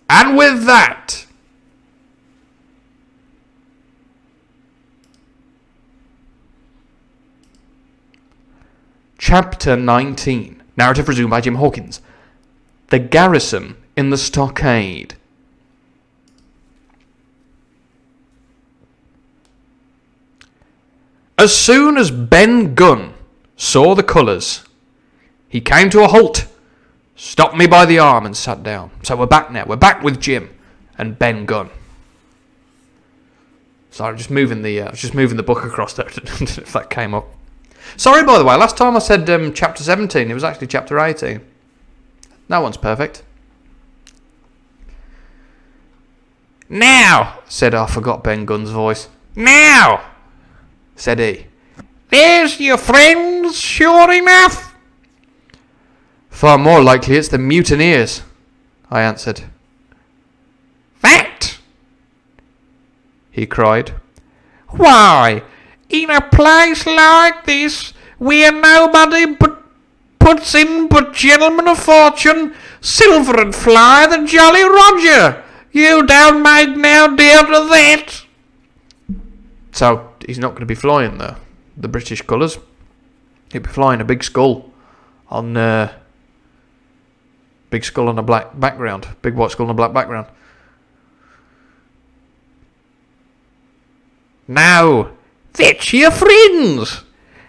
And with that, Chapter 19. Narrative resumed by Jim Hawkins. The Garrison in the Stockade. As soon as Ben Gunn saw the colours, he came to a halt, stopped me by the arm and sat down. So we're back now. We're back with Jim and Ben Gunn. Sorry, I'm just moving the book across there. I don't know if that came up. Sorry, by the way, last time I said chapter 17, it was actually chapter 18. No one's perfect. Now, I forgot Ben Gunn's voice. Now, said he. There's your friends, sure enough. Far more likely it's the mutineers, I answered. That? He cried. Why, in a place like this, where nobody puts in but gentlemen of fortune, Silver and Fly the Jolly Roger. You don't make no doubt of that. So, he's not going to be flying the British colours. He'll be flying a big skull on a black background. Big white skull on a black background. Now, that's your friends.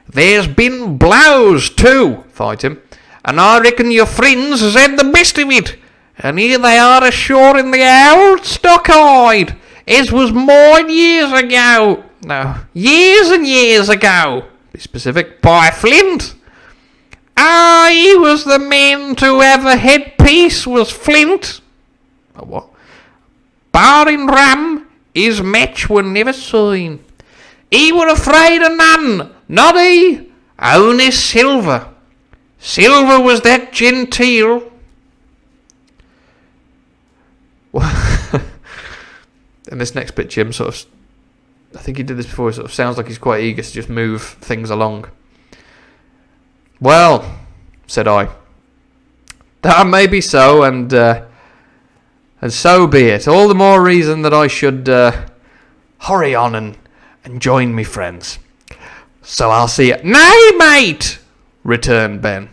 There's been blows too, fight him, and I reckon your friends has had the best of it. And here they are ashore in the old Stockade, as was mine years ago. No, years and years ago. Be specific, by Flint. He was the man to have a headpiece was Flint. Oh, what? Barring rum, his match were never seen. He were afraid of none, not he, only Silver. Silver was that genteel. And this next bit, Jim I think he did this before, it sounds like he's quite eager to just move things along. Well, said I, that may be so, and so be it. All the more reason that I should hurry on and join me friends. So I'll see you. Nay, mate, returned Ben.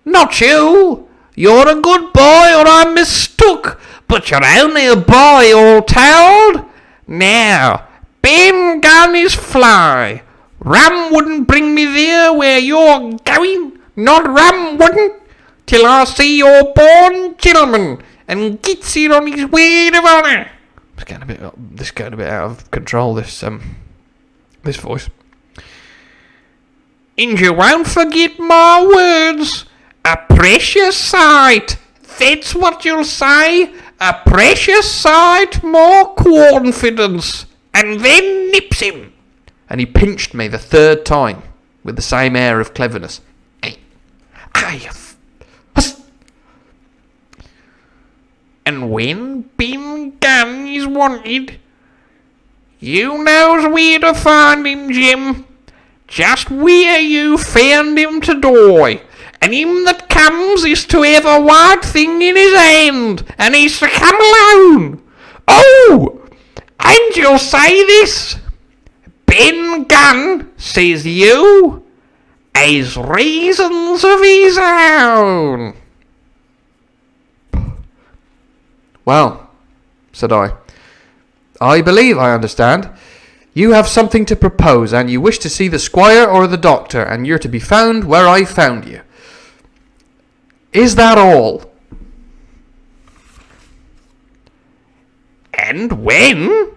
Not you. You're a good boy, or I'm mistook. But you're only a boy, all told. Now, Ben Gunn is fly. Rum wouldn't bring me there where you're going. Not rum wouldn't, till I see your born gentleman and gets it on his word of honour. It's getting a bit out of control, this voice. And you won't forget my words. A precious sight. That's what you'll say. A precious sight more confidence. And then nips him. And he pinched me the third time with the same air of cleverness. And when Ben Gunn is wanted, you knows where to find him, Jim. Just where you found him to die. And him that comes is to have a white thing in his hand, and he's to come alone. Oh, and you'll say this. Ben Gunn, says you, has reasons of his own. Well, said I believe I understand. You have something to propose, and you wish to see the squire or the doctor, and you're to be found where I found you. Is that all? And when?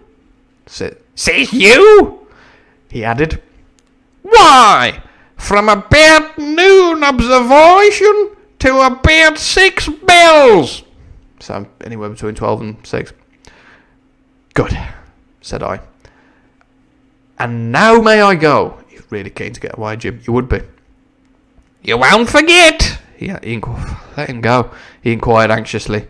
Says you? He added. Why, from about noon observation to about 6 bells. So anywhere between 12 and 6. Good, said I. And now may I go? He's really keen to get away, Jim. You would be. You won't forget. Let him go. He inquired anxiously.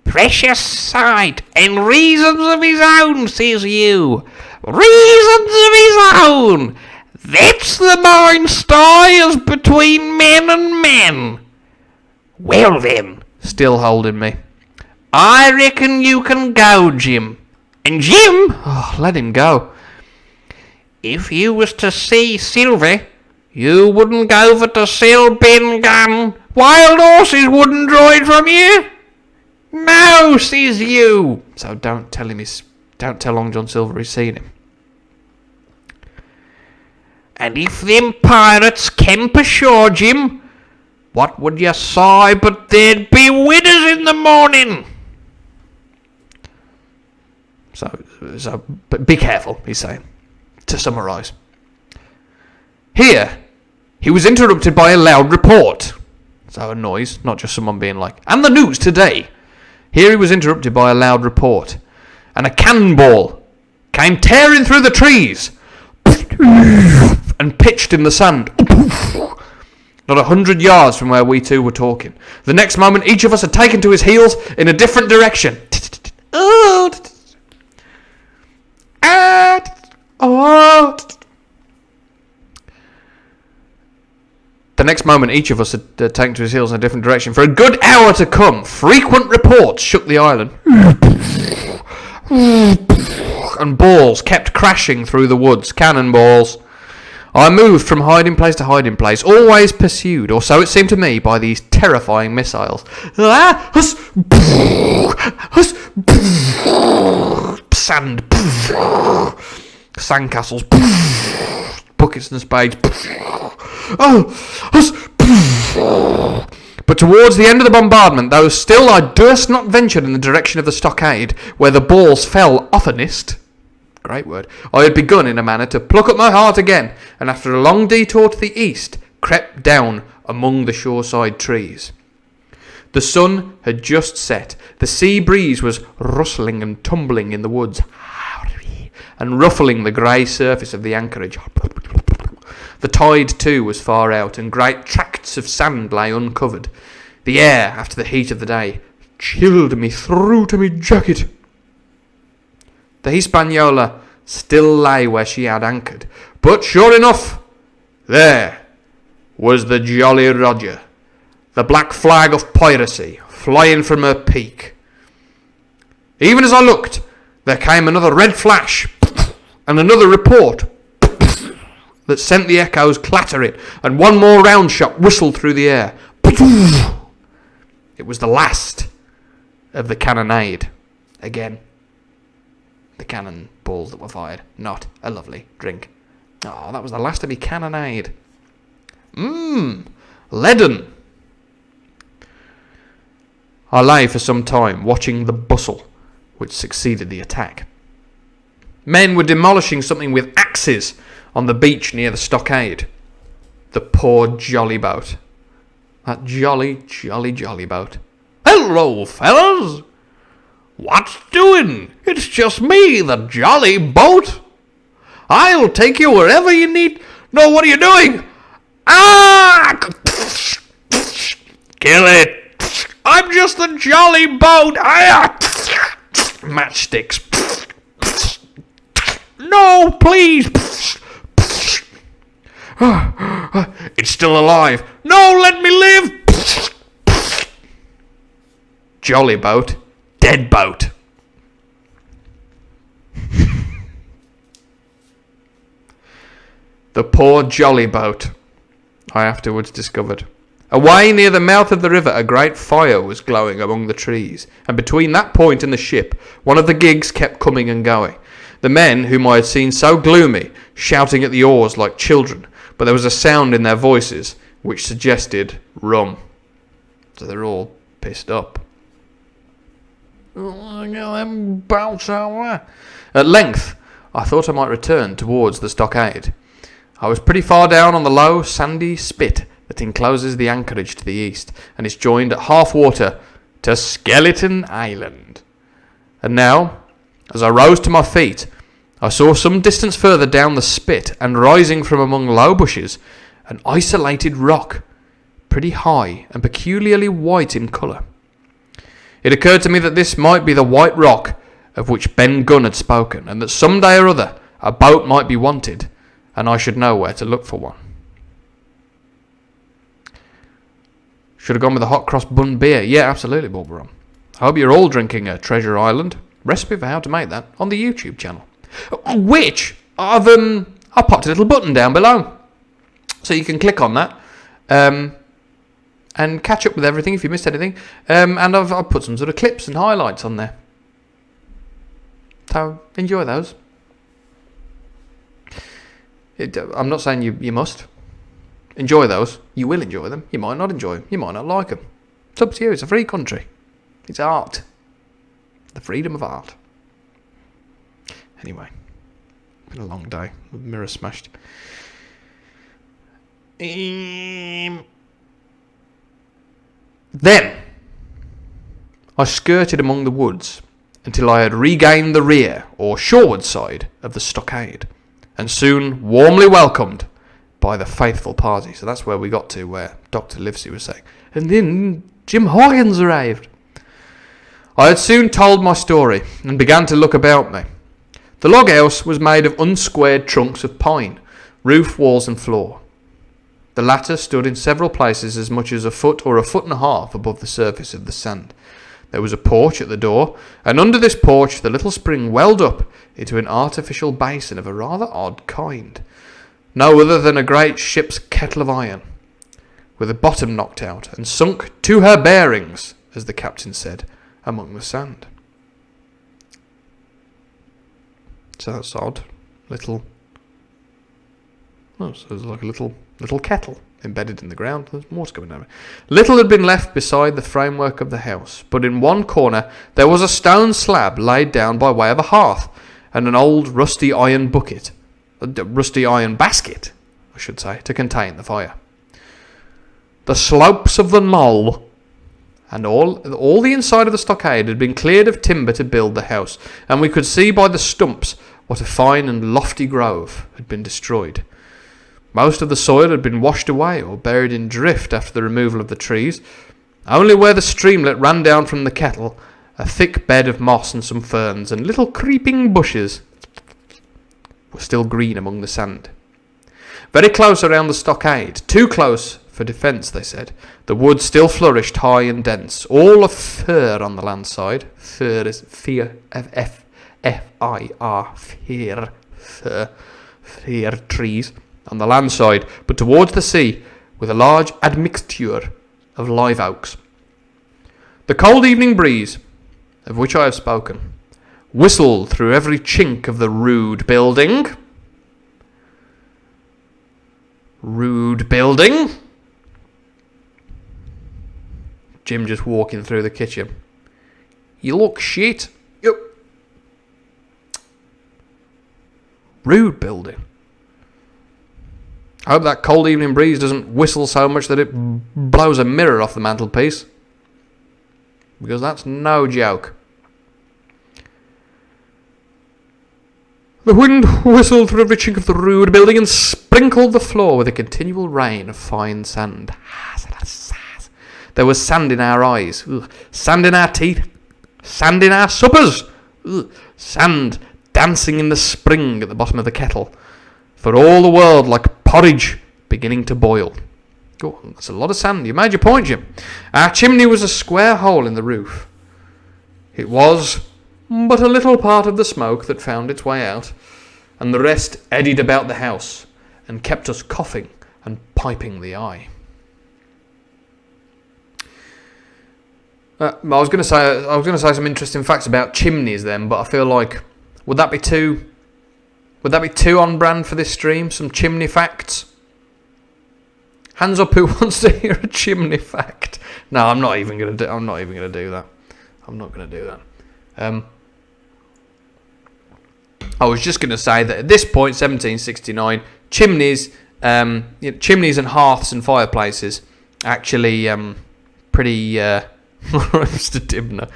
Precious sight, and reasons of his own, says you. Reasons of his own. That's the mind styles between men and men. Well then, still holding me, I reckon you can go, Jim. And Jim? Oh, let him go. If you was to see Sylvie, you wouldn't go for to sell Ben Gunn. Wild horses wouldn't draw it from you. No, says you. So don't tell Long John Silver he's seen him. And if them pirates came ashore, Jim, what would you say but there'd be winners in the morning? So be careful, he's saying. To summarise. Here, he was interrupted by a loud report. So a noise, not just someone being like, and the news today. Here he was interrupted by a loud report. And a cannonball came tearing through the trees and pitched in the sand. Not 100 yards from where we two were talking. The next moment, each of us had taken to his heels in a different direction. The next moment, each of us had taken to his heels in a different direction. For a good hour to come, frequent reports shook the island. And balls kept crashing through the woods. Cannonballs. I moved from hiding place to hiding place, always pursued, or so it seemed to me, by these terrifying missiles. Sand. Sandcastles. Buckets and spades. But towards the end of the bombardment, though still I durst not venture in the direction of the stockade, where the balls fell oftenest, great word, I had begun in a manner to pluck up my heart again, and after a long detour to the east, crept down among the shoreside trees. The sun had just set. The sea breeze was rustling and tumbling in the woods, and ruffling the grey surface of the anchorage. The tide, too, was far out, and great tracts of sand lay uncovered. The air, after the heat of the day, chilled me through to me jacket. The Hispaniola still lay where she had anchored, but sure enough, there was the Jolly Roger, the black flag of piracy, flying from her peak. Even as I looked, there came another red flash, and another report that sent the echoes clattering, and one more round shot whistled through the air. It was the last of the cannonade. Again, the cannon balls that were fired, not a lovely drink. Oh, that was the last of me cannonade. Leaden. I lay for some time watching the bustle which succeeded the attack. Men were demolishing something with axes on the beach near the stockade. The poor jolly boat. That jolly boat. Hello, fellas! What's doing? It's just me, the jolly boat. I'll take you wherever you need. No, what are you doing? Ah! Kill it! I'm just the jolly boat. Matchsticks. No, please. It's still alive. No, let me live. Jolly boat. Dead boat. The poor jolly boat, I afterwards discovered. Away near the mouth of the river, a great fire was glowing among the trees, and between that point and the ship, one of the gigs kept coming and going. The men, whom I had seen so gloomy, shouting at the oars like children, but there was a sound in their voices which suggested rum. So they're all pissed up. At length, I thought I might return towards the stockade. I was pretty far down on the low, sandy spit that encloses the anchorage to the east, and is joined at half water to Skeleton Island. And now, as I rose to my feet, I saw some distance further down the spit, and rising from among low bushes, an isolated rock, pretty high and peculiarly white in colour. It occurred to me that this might be the white rock of which Ben Gunn had spoken, and that some day or other a boat might be wanted, and I should know where to look for one. Should have gone with the hot cross bun beer. Yeah, absolutely, Bulberon. I hope you're all drinking a Treasure Island. Recipe for how to make that on the YouTube channel. Which I've popped a little button down below. So you can click on that. And catch up with everything if you missed anything. And I've put some sort of clips and highlights on there. So enjoy those. I'm not saying you must. Enjoy those. You will enjoy them. You might not enjoy them. You might not like them. It's up to you. It's a free country. It's art. The freedom of art. Anyway. Been a long day. The mirror smashed. Then, I skirted among the woods until I had regained the rear, or shoreward side, of the stockade, and soon warmly welcomed by the faithful party. So that's where we got to, where Dr. Livesey was saying. And then Jim Hawkins arrived. I had soon told my story, and began to look about me. The log house was made of unsquared trunks of pine, roof, walls and floor. The latter stood in several places as much as a foot or a foot and a half above the surface of the sand. There was a porch at the door, and under this porch the little spring welled up into an artificial basin of a rather odd kind. No other than a great ship's kettle of iron, with the bottom knocked out, and sunk to her bearings, as the captain said, among the sand. So that's odd. So there's like a little kettle embedded in the ground. There's water coming out of it. Little had been left beside the framework of the house, but in one corner there was a stone slab laid down by way of a hearth, and an old rusty iron basket, I should say, to contain the fire. The slopes of the knoll and all the inside of the stockade had been cleared of timber to build the house, and we could see by the stumps what a fine and lofty grove had been destroyed. Most of the soil had been washed away or buried in drift after the removal of the trees. Only where the streamlet ran down from the kettle, a thick bed of moss and some ferns and little creeping bushes were still green among the sand. Very close around the stockade, too close for defence, they said, the wood still flourished high and dense, all of fir on the land side. Fir is fear, F-I-R, fir trees on the land side, but towards the sea, with a large admixture of live oaks. The cold evening breeze, of which I have spoken, whistled through every chink of the rude building. Jim just walking through the kitchen. You look shit. Yep. Rude building. I hope that cold evening breeze doesn't whistle so much that it blows a mirror off the mantelpiece. Because that's no joke. The wind whistled through every chink of the rude building and sprinkled the floor with a continual rain of fine sand. There was sand in our eyes, sand in our teeth, sand in our suppers, sand dancing in the spring at the bottom of the kettle, for all the world like porridge beginning to boil. Oh, that's a lot of sand. You made your point, Jim. Our chimney was a square hole in the roof. It was but a little part of the smoke that found its way out, and the rest eddied about the house and kept us coughing and piping the eye. I was going to say some interesting facts about chimneys then, but I feel like would that be too on brand for this stream? Some chimney facts. Hands up who wants to hear a chimney fact. No, I'm not even going to do that. I'm not going to do that. I was just going to say that at this point, 1769, chimneys and hearths and fireplaces actually pretty. Mr. Dibner.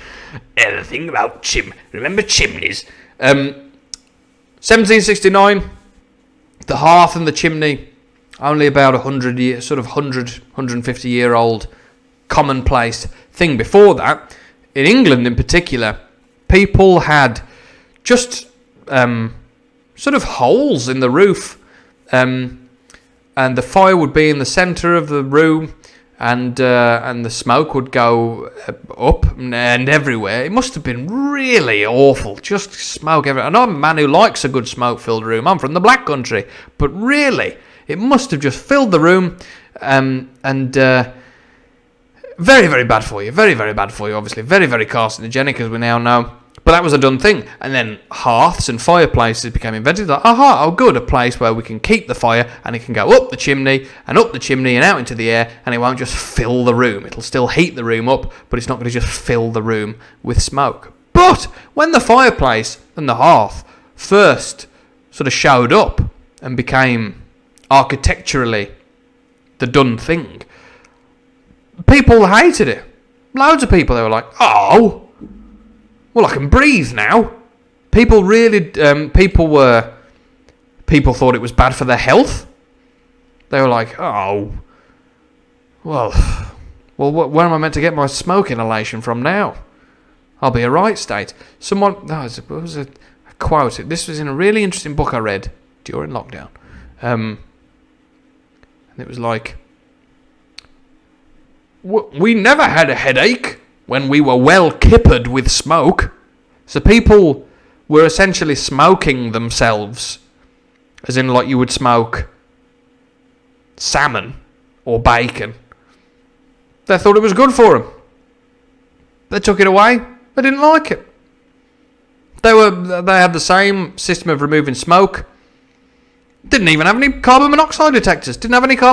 Anything about remember chimneys? 1769, the hearth and the chimney, only about 150 year old commonplace thing. Before that, in England in particular, people had just sort of holes in the roof, and the fire would be in the centre of the room, and the smoke would go up and everywhere. It must have been really awful, just smoke everywhere. And I'm a man who likes a good smoke-filled room. I'm from the Black Country, but really, it must have just filled the room, and very, very bad for you. Very, very bad for you, obviously. Very, very carcinogenic, as we now know. But that was a done thing. And then hearths and fireplaces became invented. Like, oh good, a place where we can keep the fire and it can go up the chimney and out into the air, and it won't just fill the room. It'll still heat the room up, but it's not going to just fill the room with smoke. But when the fireplace and the hearth first sort of showed up and became architecturally the done thing, people hated it. Loads of people, they were like, oh, well, I can breathe now. People thought it was bad for their health. They were like, oh, well, where am I meant to get my smoke inhalation from now? I'll be a right state. It was a quote. This was in a really interesting book I read during lockdown. And it was like, we never had a headache when we were well kippered with smoke. So people were essentially smoking themselves, as in like you would smoke salmon or bacon. They thought it was good for them. They took it away. They didn't like it. They had the same system of removing smoke. Didn't even have any carbon monoxide detectors. Didn't have anything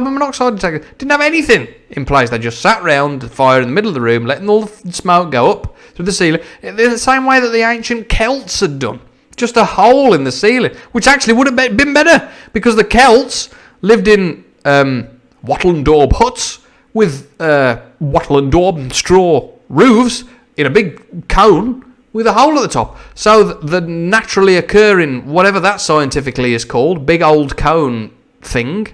in place. They just sat round the fire in the middle of the room, letting all the smoke go up through the ceiling, in the same way that the ancient Celts had done. Just a hole in the ceiling, which actually would have been better, because the Celts lived in wattle and daub huts with wattle and daub and straw roofs in a big cone with a hole at the top. So the naturally occurring, whatever that scientifically is called, big old cone thing,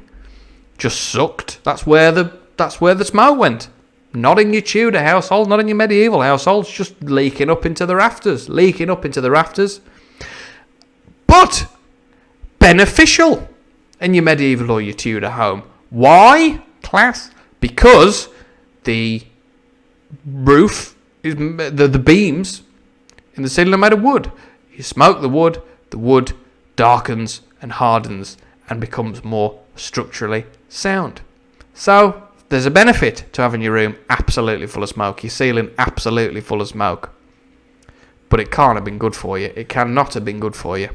just sucked. That's where the smoke went. Not in your Tudor household, not in your medieval households, just leaking up into the rafters. But beneficial in your medieval or your Tudor home. Why, class? Because the roof, the beams in the ceiling are made of wood. You smoke the wood darkens and hardens and becomes more structurally sound. So there's a benefit to having your room absolutely full of smoke, your ceiling absolutely full of smoke. But it can't have been good for you. It cannot have been good for you.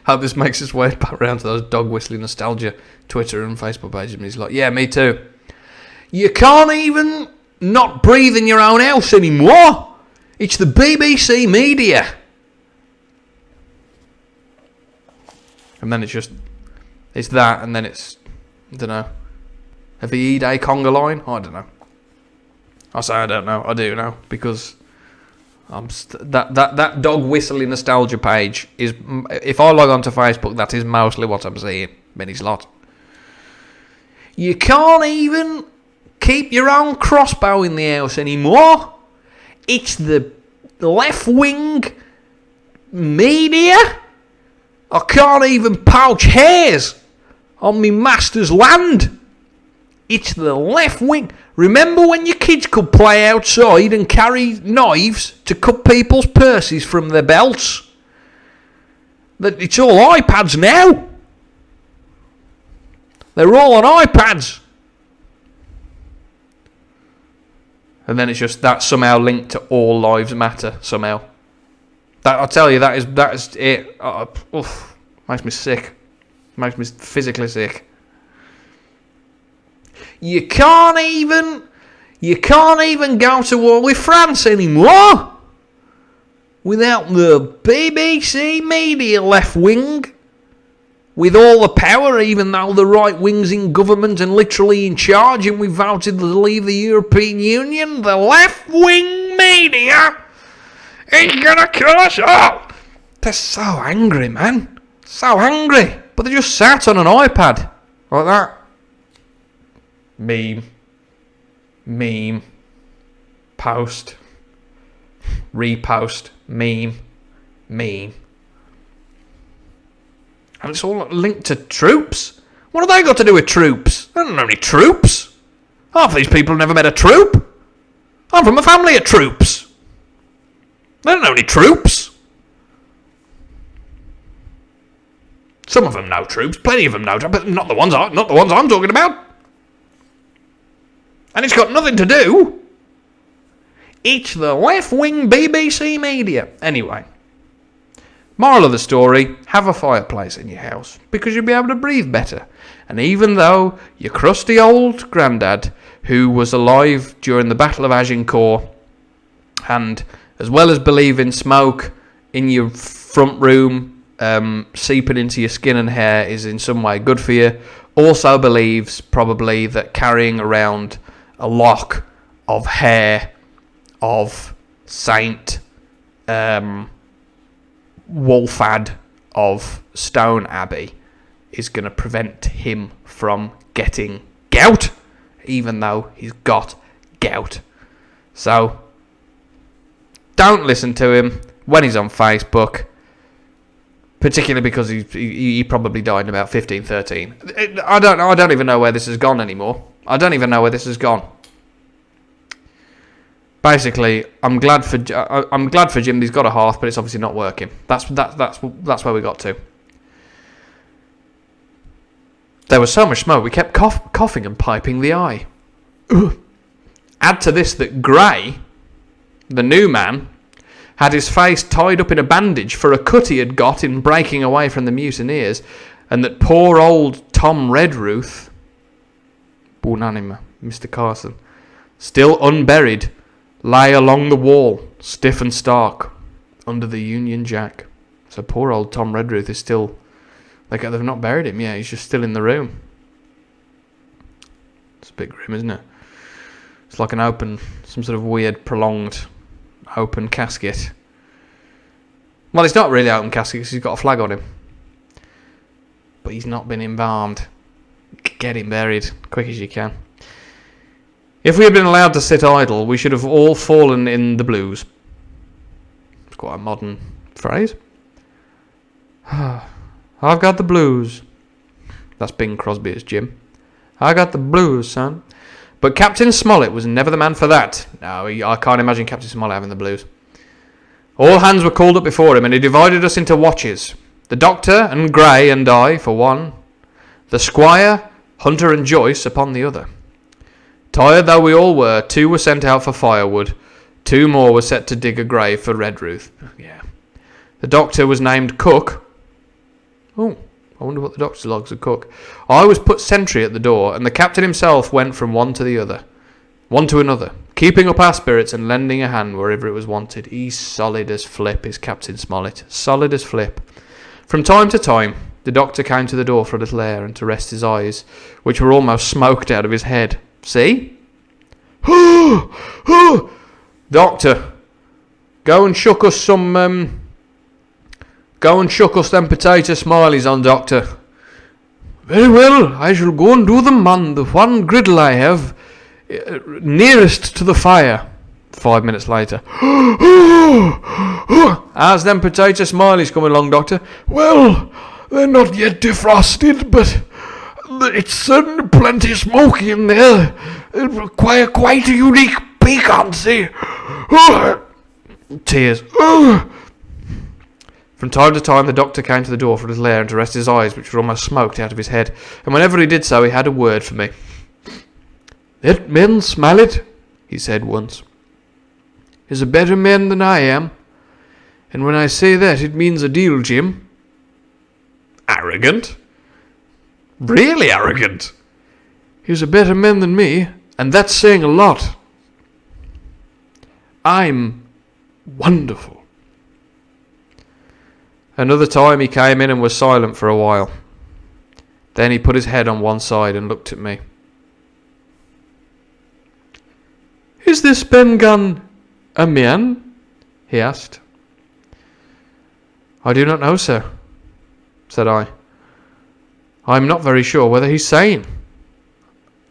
Hope this makes its way back around to those dog whistling nostalgia Twitter and Facebook pages. And he's like, yeah, me too. You can't even not breathe in your own house anymore. It's the BBC media. And then it's that, and then it's, I don't know, a VE Day conga line? I don't know. I say I don't know. I do know, because that dog whistling nostalgia page is, if I log onto Facebook, that is mostly what I'm seeing. Benny's lot. You can't even keep your own crossbow in the house anymore. It's the left-wing media. I can't even pouch hairs on me master's land. It's the left wing. Remember when your kids could play outside and carry knives to cut people's purses from their belts? That it's all iPads now. They're all on iPads. And then it's just that somehow linked to all lives matter somehow. That, I tell you, that is it. Makes me sick. Makes me physically sick. You can't even go to war with France anymore without the BBC media left wing, with all the power, even though the right wing's in government and literally in charge, and we voted to leave the European Union. The left wing media is gonna kill us all. They're so angry, man. So angry. But they just sat on an iPad like that. Meme, post, repost, meme. And it's all linked to troops. What have they got to do with troops? I don't know any troops. Half these people have never met a troop. I'm from a family of troops. They don't know any troops. Some of them know troops. Plenty of them know troops, but not the ones I'm talking about. And it's got nothing to do. It's the left-wing BBC media. Anyway. Moral of the story, have a fireplace in your house, because you'll be able to breathe better. And even though your crusty old granddad, who was alive during the Battle of Agincourt, and as well as believing smoke in your front room seeping into your skin and hair is in some way good for you, also believes probably that carrying around a lock of hair of Saint Wolfad of Stone Abbey is going to prevent him from getting gout, even though he's got gout. So, don't listen to him when he's on Facebook, particularly because he probably died in about 1513. I don't even know where this has gone anymore. I don't even know where this has gone. Basically, I'm glad for Jim. He's got a hearth, but it's obviously not working. That's where we got to. There was so much smoke, we kept coughing and piping the eye. Add to this that Gray, the new man, had his face tied up in a bandage for a cut he had got in breaking away from the mutineers, and that poor old Tom Redruth, Buonanima, Mr. Carson, still unburied, lay along the wall, stiff and stark, under the Union Jack. So poor old Tom Redruth is still... they've not buried him, yeah, he's just still in the room. It's a bit grim, isn't it? It's like some sort of weird, prolonged, open casket. Well, it's not really open casket because he's got a flag on him. But he's not been embalmed. Get him buried, quick as you can. If we had been allowed to sit idle, we should have all fallen in the blues. It's quite a modern phrase. I've got the blues. That's Bing Crosby as Jim. I got the blues, son. But Captain Smollett was never the man for that. No, I can't imagine Captain Smollett having the blues. All hands were called up before him, and he divided us into watches. The Doctor and Gray and I, for one. The Squire, Hunter and Joyce upon the other. Tired though we all were, 2 were sent out for firewood. 2 more were set to dig a grave for Redruth. Yeah. The Doctor was named Cook. Oh, I wonder what the Doctor's logs of Cook. I was put sentry at the door, and the Captain himself went from one to another, keeping up our spirits and lending a hand wherever it was wanted. He's solid as flip, is Captain Smollett. Solid as flip. From time to time, the Doctor came to the door for a little air and to rest his eyes, which were almost smoked out of his head. See? Doctor, go and shuck us them potato smileys on, Doctor. Very well, I shall go and do them on the one griddle I have nearest to the fire. 5 minutes later. How's them potato smileys coming along, Doctor? Well, they're not yet defrosted, but it's certainly plenty smoky in there. It require quite a unique piquancy. Tears. From time to time, the Doctor came to the door for a little air and to rest his eyes, which were almost smoked out of his head. And whenever he did so, he had a word for me. "That man Smollett," he said once, "is a better man than I am. And when I say that, it means a deal, Jim." Arrogant? Really arrogant? "He's a better man than me, and that's saying a lot. I'm wonderful." Another time he came in and was silent for a while. Then he put his head on one side and looked at me. "Is this Ben Gunn a man?" he asked. "I do not know, sir," said I. "I'm not very sure whether he's sane."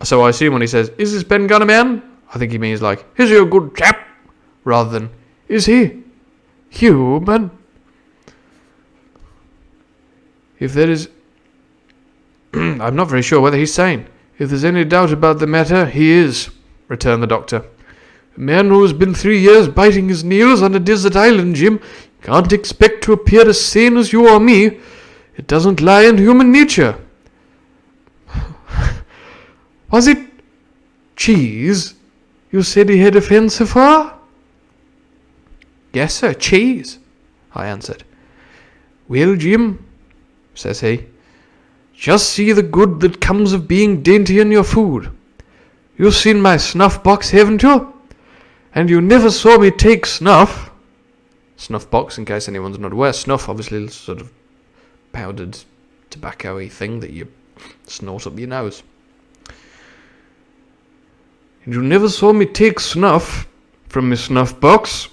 So I assume when he says, "Is this Ben Gunn a man?" I think he means like, "Is he a good chap?" rather than, "Is he human?" If there is I'm not very sure whether he's sane. If there's any doubt about the matter, he is, returned the doctor. A man who has been 3 years biting his nails on a desert island, Jim, can't expect to appear as sane as you or me. It doesn't lie in human nature. Was it cheese you said he had a fancy for? Yes, sir, cheese, I answered. Well, Jim, says he, just see the good that comes of being dainty in your food. You've seen my snuff box, haven't you? And you never saw me take snuff. Snuff box, in case anyone's not aware. Snuff, obviously, sort of powdered tobacco-y thing that you snort up your nose. And you never saw me take snuff from my snuff box.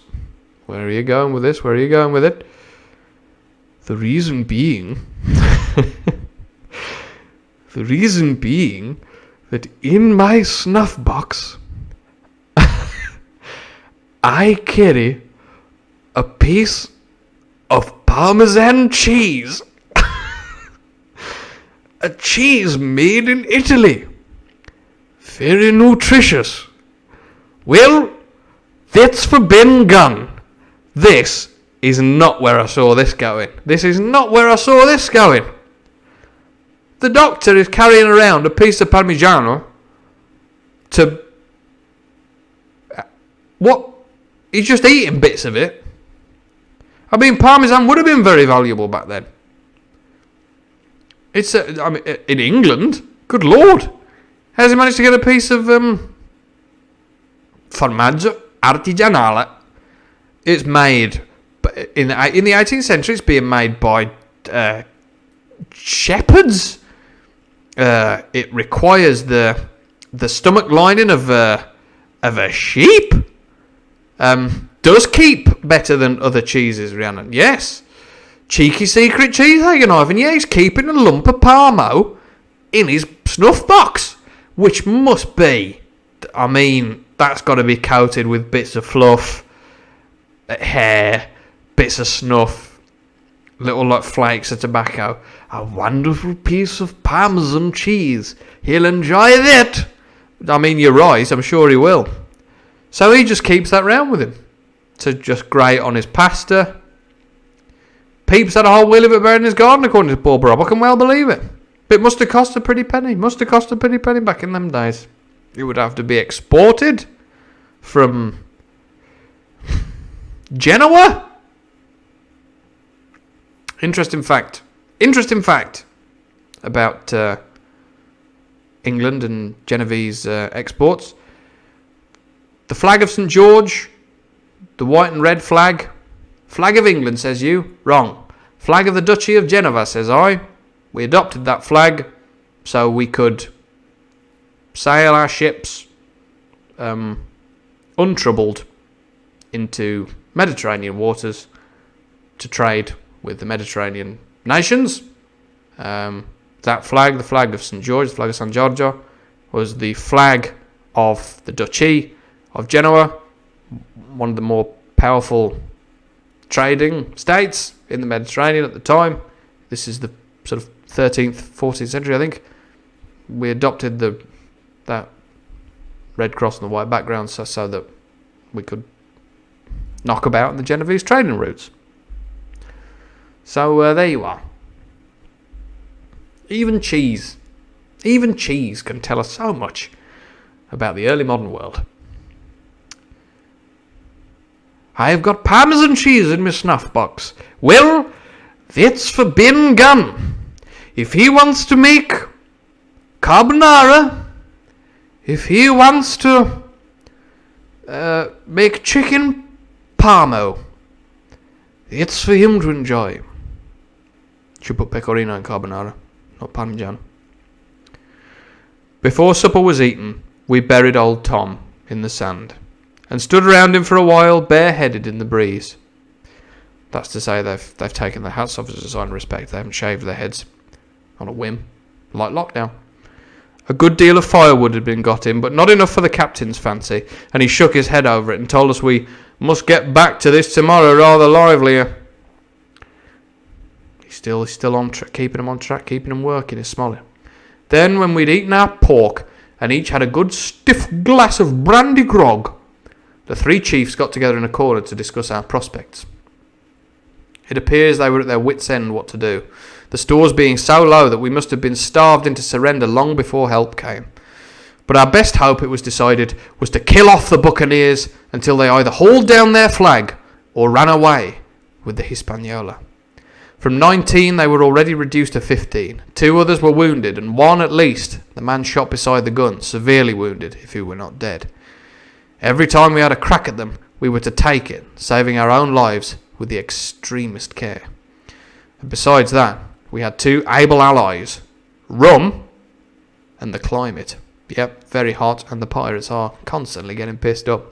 Where are you going with this? Where are you going with it? The reason being... the reason being that in my snuff box... I carry a piece of Parmesan cheese. A cheese made in Italy. Very nutritious. Well, that's for Ben Gunn. This is not where I saw this going. This is not where I saw this going. The doctor is carrying around a piece of Parmigiano to... What? He's just eating bits of it. I mean, Parmesan would have been very valuable back then. It's, I mean, in England, good lord. How's he managed to get a piece of formaggio artigianale? It's made in the 18th century. It's being made by shepherds. It requires the stomach lining of a sheep. Does keep better than other cheeses, Rhiannon. Yes. Cheeky secret cheese, Hagen Ivan. Yeah, he's keeping a lump of Parmo in his snuff box, which must be, I mean, that's got to be coated with bits of fluff, hair, bits of snuff, little like flakes of tobacco. A wonderful piece of Parmesan cheese. He'll enjoy that. I mean, you're right. I'm sure he will. So he just keeps that round with him to just grate on his pasta. Peeps had a whole wheel of it in his garden, according to Paul Rob. I can well believe it. But it must have cost a pretty penny. Must have cost a pretty penny back in them days. It would have to be exported from Genoa. Interesting fact about England and Genovese exports. The flag of St. George, the white and red flag. Flag of England, says you. Wrong. Flag of the Duchy of Genova, says I. We adopted that flag so we could sail our ships untroubled into Mediterranean waters to trade with the Mediterranean nations. That flag, the flag of St. George, the flag of San Giorgio, was the flag of the Duchy of Genoa, one of the more powerful trading states in the Mediterranean at the time. This is the sort of 13th, 14th century, I think. We adopted that red cross on the white background so that we could knock about the Genovese trading routes. So there you are. Even cheese can tell us so much about the early modern world. I have got Parmesan cheese in my snuff box. Well, that's for Ben Gunn. If he wants to make carbonara, if he wants to make chicken parmo, it's for him to enjoy. Should put pecorino in carbonara, not parmigiano. Before supper was eaten, we buried old Tom in the sand and stood around him for a while, bareheaded in the breeze. That's to say they've taken their hats off as a sign of respect. They haven't shaved their heads on a whim, like lockdown. A good deal of firewood had been got in, but not enough for the captain's fancy, and he shook his head over it and told us we must get back to this tomorrow rather livelier. He's still on track, keeping him on track, keeping him working, is Smolly. Then, when we'd eaten our pork, and each had a good stiff glass of brandy grog, the three chiefs got together in a corner to discuss our prospects. It appears they were at their wits' end what to do, the stores being so low that we must have been starved into surrender long before help came. But our best hope, it was decided, was to kill off the buccaneers until they either hauled down their flag or ran away with the Hispaniola. From 19 they were already reduced to 15. 2 others were wounded, and one at least, the man shot beside the gun, severely wounded, if he were not dead. Every time we had a crack at them, we were to take it, saving our own lives with the extremest care. And besides that, we had 2 able allies, rum and the climate. Yep, very hot, and the pirates are constantly getting pissed up.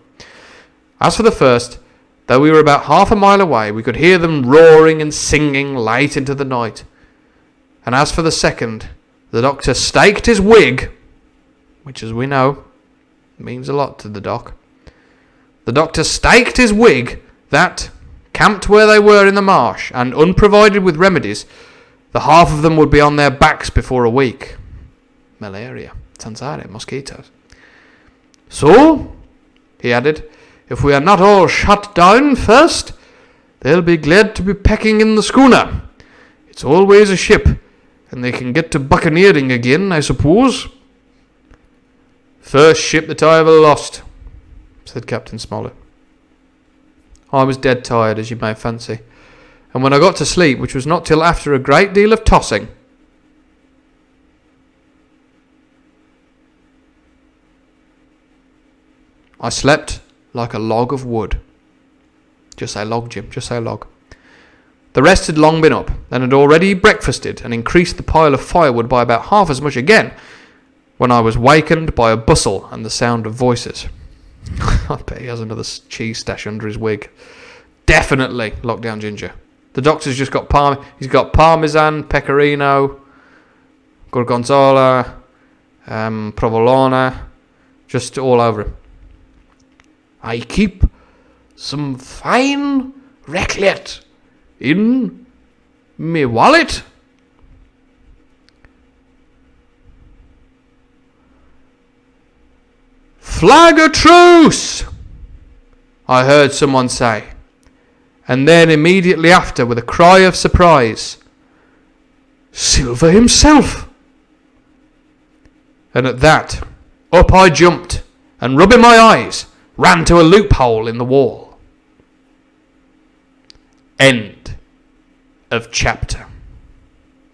As for the first, though we were about half a mile away, we could hear them roaring and singing late into the night. And as for the second, the doctor staked his wig, which, as we know, means a lot to the doc. The doctor staked his wig that, camped where they were in the marsh, and unprovided with remedies, the half of them would be on their backs before a week. Malaria, Tanzania, mosquitoes. So, he added, if we are not all shut down first, they'll be glad to be pecking in the schooner. It's always a ship, and they can get to buccaneering again, I suppose. First ship that I ever lost, said Captain Smollett. I was dead tired, as you may fancy, and when I got to sleep, which was not till after a great deal of tossing, I slept like a log of wood. Just say log, Jim, just say log. The rest had long been up, and had already breakfasted, and increased the pile of firewood by about half as much again, when I was wakened by a bustle and the sound of voices. I bet he has another cheese stash under his wig. Definitely, Lockdown Ginger. The doctor's just got he's got parmesan, pecorino, gorgonzola, provolone, just all over him. I keep some fine raclette in me wallet. Flag a truce, I heard someone say, and then immediately after, with a cry of surprise, Silver himself. And at that, up I jumped, and rubbing my eyes, ran to a loophole in the wall. End of chapter.